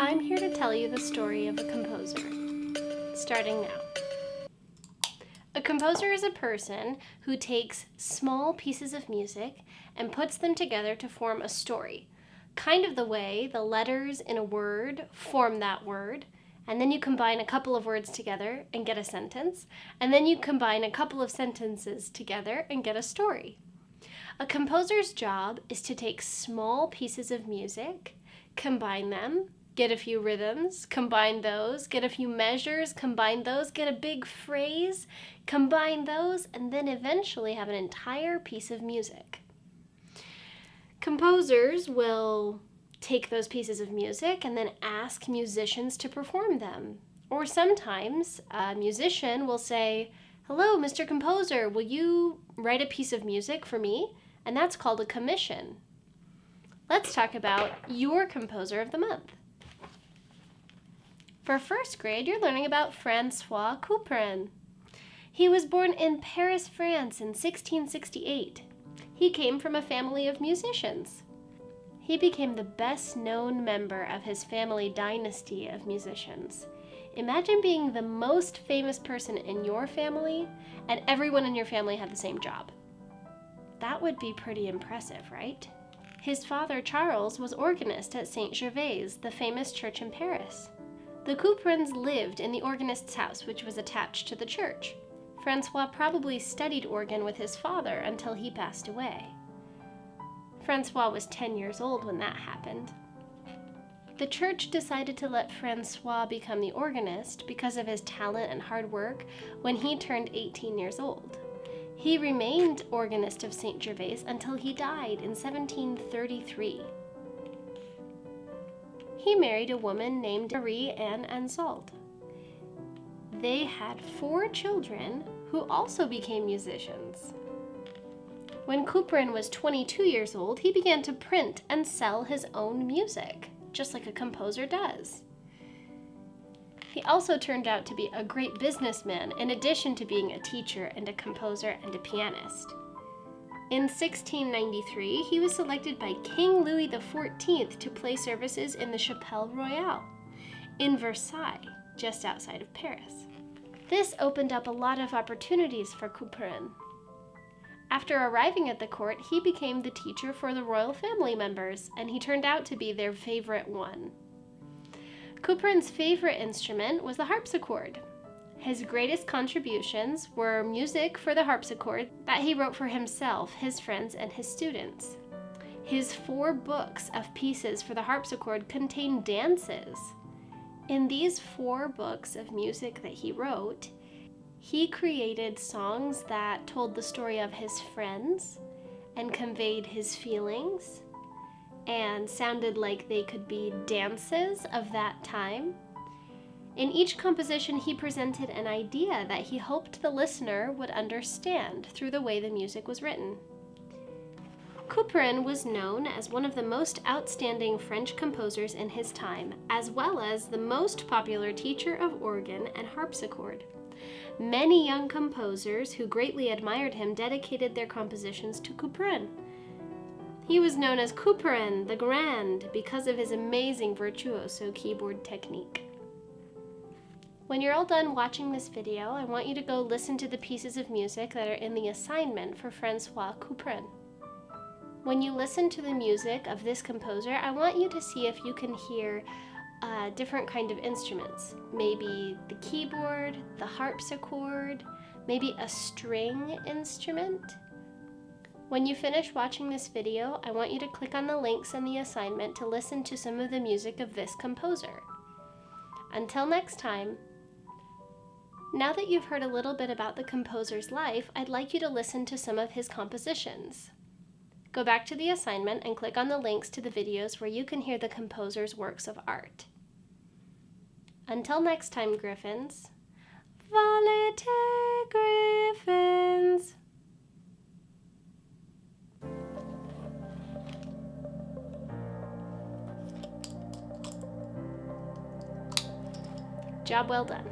I'm here to tell you the story of a composer, starting now. A composer is a person who takes small pieces of music and puts them together to form a story, kind of the way the letters in a word form that word, and then you combine a couple of words together and get a sentence, and then you combine a couple of sentences together and get a story. A composer's job is to take small pieces of music, combine them, get a few rhythms, combine those, get a few measures, combine those, get a big phrase, combine those, and then eventually have an entire piece of music. Composers will take those pieces of music and then ask musicians to perform them. Or sometimes a musician will say, "Hello, Mr. Composer, will you write a piece of music for me?" And that's called a commission. Let's talk about your composer of the month. For first grade, you're learning about Francois Couperin. He was born in Paris, France in 1668. He came from a family of musicians. He became the best-known member of his family dynasty of musicians. Imagine being the most famous person in your family, and everyone in your family had the same job. That would be pretty impressive, right? His father, Charles, was organist at Saint Gervais, the famous church in Paris. The Couperins lived in the organist's house, which was attached to the church. Francois probably studied organ with his father until he passed away. Francois was 10 years old when that happened. The church decided to let Francois become the organist because of his talent and hard work when he turned 18 years old. He remained organist of Saint Gervais until he died in 1733. He married a woman named Marie-Anne Ansault. They had 4 children who also became musicians. When Couperin was 22 years old, he began to print and sell his own music, just like a composer does. He also turned out to be a great businessman in addition to being a teacher and a composer and a pianist. In 1693, he was selected by King Louis XIV to play services in the Chapelle Royale in Versailles, just outside of Paris. This opened up a lot of opportunities for Couperin. After arriving at the court, he became the teacher for the royal family members, and he turned out to be their favorite one. Couperin's favorite instrument was the harpsichord. His greatest contributions were music for the harpsichord that he wrote for himself, his friends, and his students. His 4 books of pieces for the harpsichord contain dances. In these 4 books of music that he wrote, he created songs that told the story of his friends and conveyed his feelings and sounded like they could be dances of that time. In each composition, he presented an idea that he hoped the listener would understand through the way the music was written. Couperin was known as one of the most outstanding French composers in his time, as well as the most popular teacher of organ and harpsichord. Many young composers who greatly admired him dedicated their compositions to Couperin. He was known as Couperin the Grand because of his amazing virtuoso keyboard technique. When you're all done watching this video, I want you to go listen to the pieces of music that are in the assignment for Francois Couperin. When you listen to the music of this composer, I want you to see if you can hear different kind of instruments. Maybe the keyboard, the harpsichord, maybe a string instrument. When you finish watching this video, I want you to click on the links in the assignment to listen to some of the music of this composer. Until next time, now that you've heard a little bit about the composer's life, I'd like you to listen to some of his compositions. Go back to the assignment and click on the links to the videos where you can hear the composer's works of art. Until next time, Griffins. Volete, Griffins! Job well done.